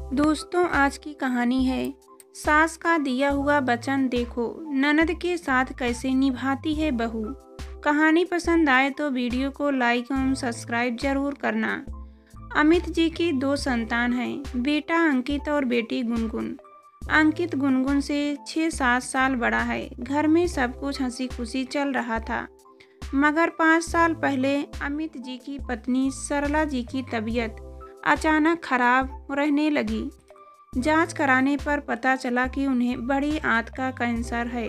दोस्तों, आज की कहानी है सास का दिया हुआ वचन देखो ननद के साथ कैसे निभाती है बहू। कहानी पसंद आए तो वीडियो को लाइक एवं सब्सक्राइब जरूर करना। अमित जी की 2 संतान हैं, बेटा अंकित और बेटी गुनगुन। अंकित गुनगुन से 6-7 साल बड़ा है। घर में सब कुछ हंसी खुशी चल रहा था, मगर 5 साल पहले अमित जी की पत्नी सरला जी की तबीयत अचानक खराब रहने लगी। जांच कराने पर पता चला कि उन्हें बड़ी आंत का कैंसर है,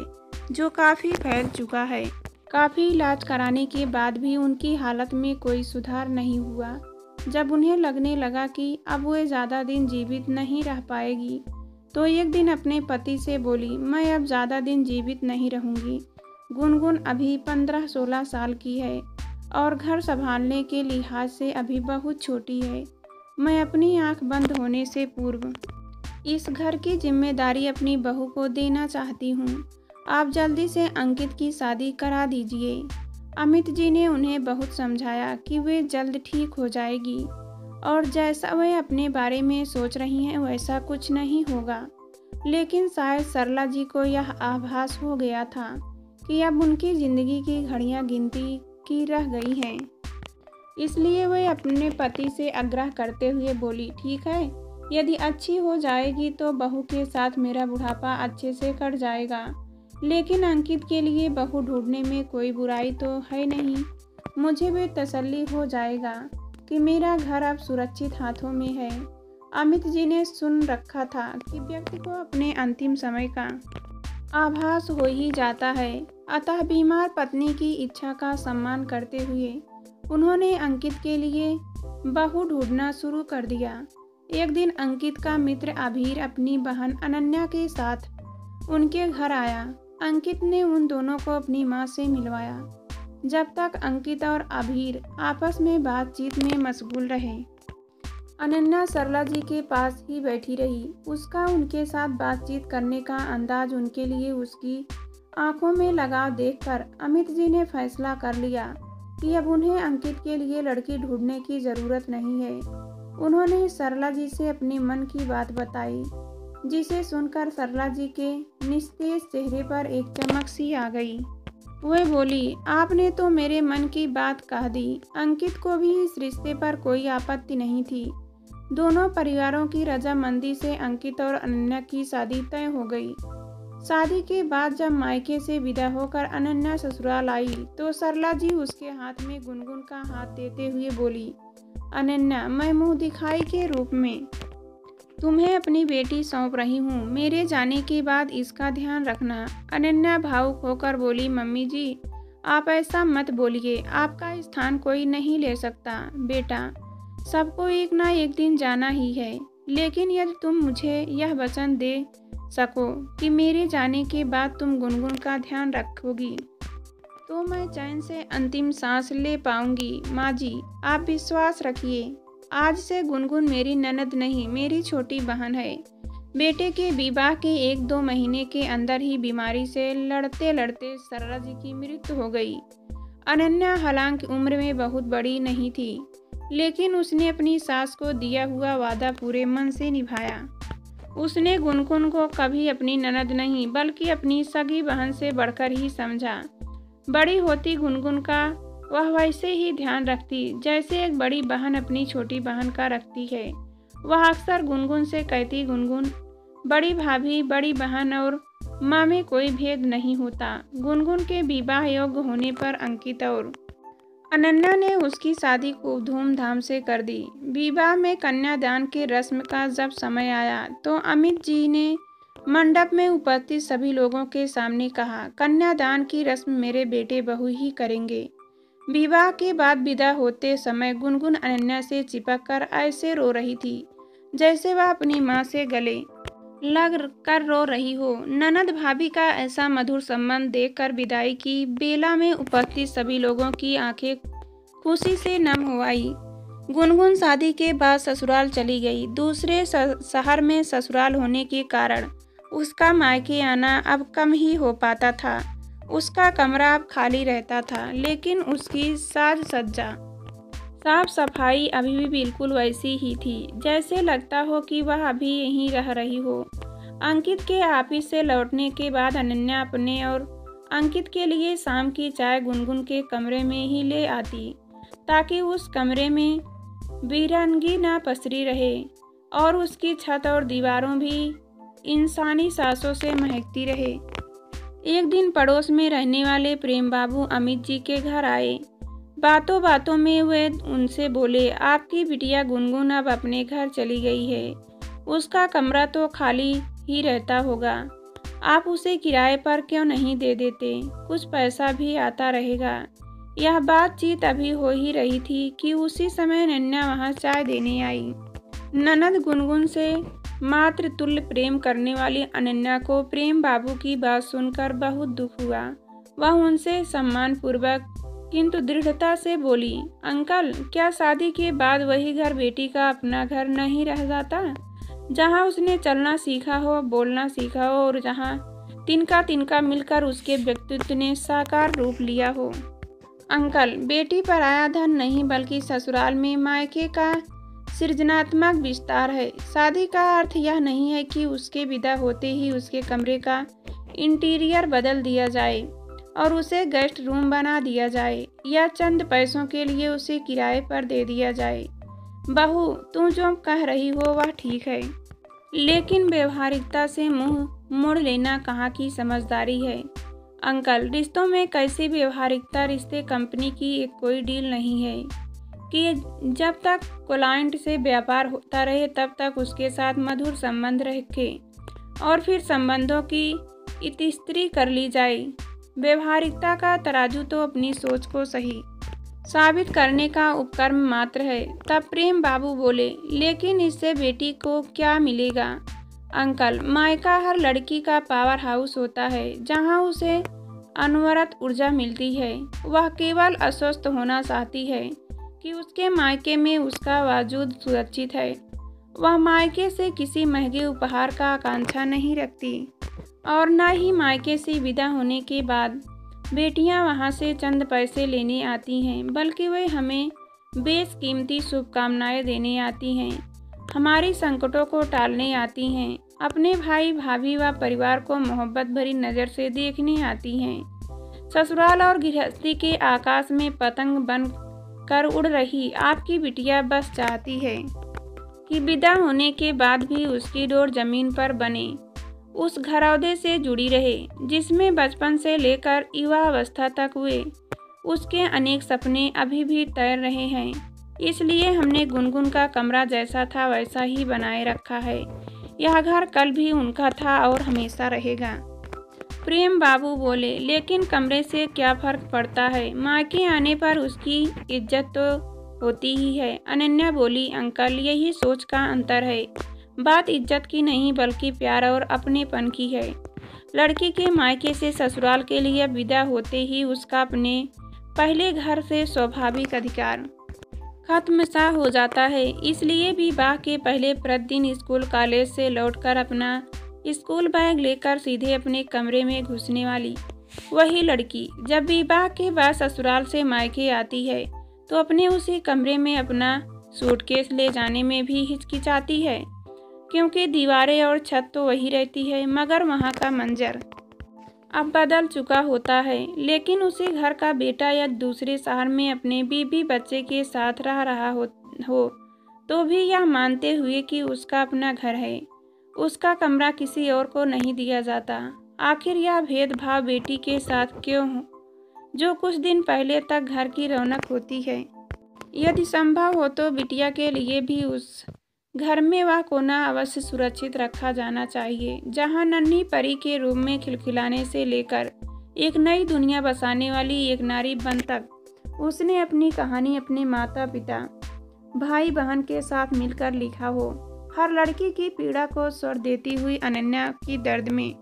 जो काफ़ी फैल चुका है। काफ़ी इलाज कराने के बाद भी उनकी हालत में कोई सुधार नहीं हुआ। जब उन्हें लगने लगा कि अब वे ज़्यादा दिन जीवित नहीं रह पाएगी, तो एक दिन अपने पति से बोली, मैं अब ज़्यादा दिन जीवित नहीं रहूँगी। गुनगुन अभी 15-16 साल की है और घर संभालने के लिहाज से अभी बहुत छोटी है। मैं अपनी आंख बंद होने से पूर्व इस घर की जिम्मेदारी अपनी बहू को देना चाहती हूँ। आप जल्दी से अंकित की शादी करा दीजिए। अमित जी ने उन्हें बहुत समझाया कि वे जल्द ठीक हो जाएगी और जैसा वे अपने बारे में सोच रही हैं वैसा कुछ नहीं होगा। लेकिन शायद सरला जी को यह आभास हो गया था कि अब उनकी जिंदगी की घड़ियां गिनती की रह गई हैं। इसलिए वे अपने पति से आग्रह करते हुए बोली, ठीक है, यदि अच्छी हो जाएगी तो बहू के साथ मेरा बुढ़ापा अच्छे से कट जाएगा। लेकिन अंकित के लिए बहू ढूंढने में कोई बुराई तो है नहीं। मुझे भी तसल्ली हो जाएगा कि मेरा घर अब सुरक्षित हाथों में है। अमित जी ने सुन रखा था कि व्यक्ति को अपने अंतिम समय का आभास हो ही जाता है। अतः बीमार पत्नी की इच्छा का सम्मान करते हुए उन्होंने अंकित के लिए बहू ढूंढना शुरू कर दिया। एक दिन अंकित का मित्र अभीर अपनी बहन अनन्या के साथ उनके घर आया। अंकित ने उन दोनों को अपनी मां से मिलवाया। जब तक अंकित और अभीर आपस में बातचीत में मशगूल रहे, अनन्या सरला जी के पास ही बैठी रही। उसका उनके साथ बातचीत करने का अंदाज, उनके लिए उसकी आंखों में लगाव देखकर अमित जी ने फैसला कर लिया कि अब उन्हें अंकित के लिए लड़की ढूंढने की ज़रूरत नहीं है। उन्होंने सरला जी से अपने मन की बात बताई, जिसे सुनकर सरला जी के निस्तेज चेहरे पर एक चमक सी आ गई। वे बोली, आपने तो मेरे मन की बात कह दी। अंकित को भी इस रिश्ते पर कोई आपत्ति नहीं थी। दोनों परिवारों की रजामंदी से अंकित और अनन्या की शादी तय हो गई। शादी के बाद जब मायके से विदा होकर अनन्या ससुराल आई तो सरला जी उसके हाथ में गुनगुन का हाथ देते हुए बोली, अनन्या, मैं मुंह दिखाई के रूप में तुम्हें अपनी बेटी सौंप रही हूँ। मेरे जाने के बाद इसका ध्यान रखना। अनन्या भावुक होकर बोली, मम्मी जी, आप ऐसा मत बोलिए। आपका स्थान कोई नहीं ले सकता। बेटा, सबको एक ना एक दिन जाना ही है। लेकिन यदि तुम मुझे यह वचन दे सको कि मेरे जाने के बाद तुम गुनगुन का ध्यान रखोगी, तो मैं चैन से अंतिम सांस ले पाऊंगी। माँ जी, आप विश्वास रखिए, आज से गुनगुन मेरी ननद नहीं, मेरी छोटी बहन है। बेटे के विवाह के 1-2 महीने के अंदर ही बीमारी से लड़ते लड़ते सरला जी की मृत्यु हो गई। अनन्या हालांकि उम्र में बहुत बड़ी नहीं थी, लेकिन उसने अपनी सास को दिया हुआ वादा पूरे मन से निभाया। उसने गुनगुन को कभी अपनी ननद नहीं बल्कि अपनी सगी बहन से बढ़कर ही समझा। बड़ी होती गुनगुन का वह वैसे ही ध्यान रखती जैसे एक बड़ी बहन अपनी छोटी बहन का रखती है। वह अक्सर गुनगुन से कहती, गुनगुन, बड़ी भाभी, बड़ी बहन और माँ में कोई भेद नहीं होता। गुनगुन के विवाह योग्य होने पर अंकित और अनन्या ने उसकी शादी को धूमधाम से कर दी। विवाह में कन्यादान के रस्म का जब समय आया तो अमित जी ने मंडप में उपस्थित सभी लोगों के सामने कहा, कन्यादान की रस्म मेरे बेटे बहू ही करेंगे। विवाह के बाद विदा होते समय गुनगुन अनन्या से चिपक कर ऐसे रो रही थी जैसे वह अपनी माँ से गले लग कर रो रही हो। ननद भाभी का ऐसा मधुर संबंध देखकर विदाई की बेला में उपस्थित सभी लोगों की आंखें खुशी से नम हो आई। गुनगुन शादी के बाद ससुराल चली गई। दूसरे शहर में ससुराल होने के कारण उसका मायके आना अब कम ही हो पाता था। उसका कमरा अब खाली रहता था, लेकिन उसकी साज सज्जा साफ सफाई अभी भी बिल्कुल वैसी ही थी, जैसे लगता हो कि वह अभी यहीं रह रही हो। अंकित के ऑफिस से लौटने के बाद अनन्या अपने और अंकित के लिए शाम की चाय गुनगुन के कमरे में ही ले आती, ताकि उस कमरे में वीरानगी ना पसरी रहे और उसकी छत और दीवारों भी इंसानी सांसों से महकती रहे। एक दिन पड़ोस में रहने वाले प्रेम बाबू अमित जी के घर आए। बातों बातों में वे उनसे बोले, आपकी बिटिया गुनगुन अब अपने घर चली गई है। उसका कमरा तो खाली ही रहता होगा, आप उसे किराए पर क्यों नहीं दे देते, कुछ पैसा भी आता रहेगा। यह बातचीत अभी हो ही रही थी कि उसी समय अनन्या वहां चाय देने आई। ननद गुनगुन से मातृ तुल्य प्रेम करने वाली अनन्या को प्रेम बाबू की बात सुनकर बहुत दुख हुआ। वह उनसे सम्मानपूर्वक किंतु दृढ़ता से बोली, अंकल, क्या शादी के बाद वही घर बेटी का अपना घर नहीं रह जाता, जहां उसने चलना सीखा हो, बोलना सीखा हो और जहां तिनका तिनका मिलकर उसके व्यक्तित्व ने साकार रूप लिया हो। अंकल, बेटी पराया धन नहीं बल्कि ससुराल में मायके का सृजनात्मक विस्तार है। शादी का अर्थ यह नहीं है कि उसके विदा होते ही उसके कमरे का इंटीरियर बदल दिया जाए और उसे गेस्ट रूम बना दिया जाए या चंद पैसों के लिए उसे किराए पर दे दिया जाए। बहू, तू जो कह रही हो वह ठीक है, लेकिन व्यवहारिकता से मुंह मोड़ लेना कहाँ की समझदारी है। अंकल, रिश्तों में कैसी व्यवहारिकता, रिश्ते कंपनी की एक कोई डील नहीं है कि जब तक क्लाइंट से व्यापार होता रहे तब तक उसके साथ मधुर संबंध रखे और फिर संबंधों की इतिस्त्री कर ली जाए। व्यवहारिकता का तराजू तो अपनी सोच को सही साबित करने का उपकरण मात्र है। तब प्रेम बाबू बोले, लेकिन इससे बेटी को क्या मिलेगा? अंकल, मायका हर लड़की का पावर हाउस होता है जहां उसे अनवरत ऊर्जा मिलती है। वह केवल अस्वस्थ होना चाहती है कि उसके मायके में उसका वजूद सुरक्षित है। वह मायके से किसी महंगे उपहार का आकांक्षा नहीं रखती और न ही मायके से विदा होने के बाद बेटियां वहां से चंद पैसे लेने आती हैं, बल्कि वे हमें बेशकीमती शुभकामनाएं देने आती हैं, हमारी संकटों को टालने आती हैं, अपने भाई भाभी व परिवार को मोहब्बत भरी नज़र से देखने आती हैं। ससुराल और गृहस्थी के आकाश में पतंग बन कर उड़ रही आपकी बिटिया बस चाहती है कि विदा होने के बाद भी उसकी डोर जमीन पर बने, उस घरौदे से जुड़ी रहे जिसमें बचपन से लेकर युवावस्था तक हुए उसके अनेक सपने अभी भी तैर रहे हैं। इसलिए हमने गुनगुन का कमरा जैसा था वैसा ही बनाए रखा है। यह घर कल भी उनका था और हमेशा रहेगा। प्रेम बाबू बोले, लेकिन कमरे से क्या फर्क पड़ता है, मायके आने पर उसकी इज्जत तो होती ही है। अनन्या बोली, अंकल, यही सोच का अंतर है। बात इज्जत की नहीं बल्कि प्यार और अपनेपन की है। लड़की के मायके से ससुराल के लिए विदा होते ही उसका अपने पहले घर से स्वाभाविक अधिकार खत्म सा हो जाता है। इसलिए विवाह के पहले प्रतिदिन स्कूल कॉलेज से लौटकर अपना स्कूल बैग लेकर सीधे अपने कमरे में घुसने वाली वही लड़की जब विवाह के बाद ससुराल से मायके आती है तो अपने उसी कमरे में अपना सूटकेस ले जाने में भी हिचकिचाती है, क्योंकि दीवारें और छत तो वही रहती है, मगर वहाँ का मंजर अब बदल चुका होता है। लेकिन उसी घर का बेटा या दूसरे शहर में अपने बीबी बच्चे के साथ रह रहा हो तो भी यह मानते हुए कि उसका अपना घर है, उसका कमरा किसी और को नहीं दिया जाता। आखिर यह भेदभाव बेटी के साथ क्यों हो, जो कुछ दिन पहले तक घर की रौनक होती है? यदि संभव हो तो बिटिया के लिए भी उस घर में वह कोना अवश्य सुरक्षित रखा जाना चाहिए, जहां नन्ही परी के रूप में खिलखिलाने से लेकर एक नई दुनिया बसाने वाली एक नारी बन तक उसने अपनी कहानी अपने माता पिता भाई बहन के साथ मिलकर लिखा हो। हर लड़की की पीड़ा को स्वर देती हुई अनन्या की दर्द में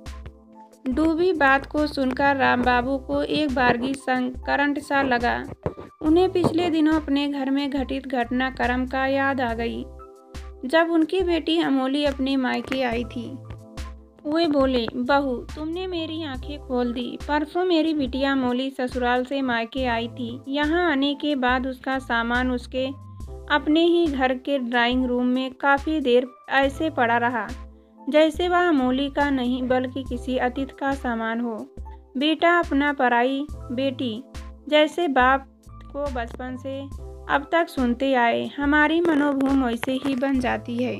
डूबी बात को सुनकर राम बाबू को एक बारगी संग करंट सा लगा। उन्हें पिछले दिनों अपने घर में घटित घटनाक्रम का याद आ गई, जब उनकी बेटी अमोली अपने मायके आई थी। वे बोले, बहू तुमने मेरी आंखें खोल दी। परसों मेरी बिटिया मोली ससुराल से मायके आई थी। यहाँ आने के बाद उसका सामान उसके अपने ही घर के ड्राइंग रूम में काफ़ी देर ऐसे पड़ा रहा जैसे वह मोली का नहीं बल्कि किसी अतिथि का सामान हो। बेटा अपना पराई बेटी जैसे बाप को बचपन से अब तक सुनते आए, हमारी मनोभूम वैसे ही बन जाती है।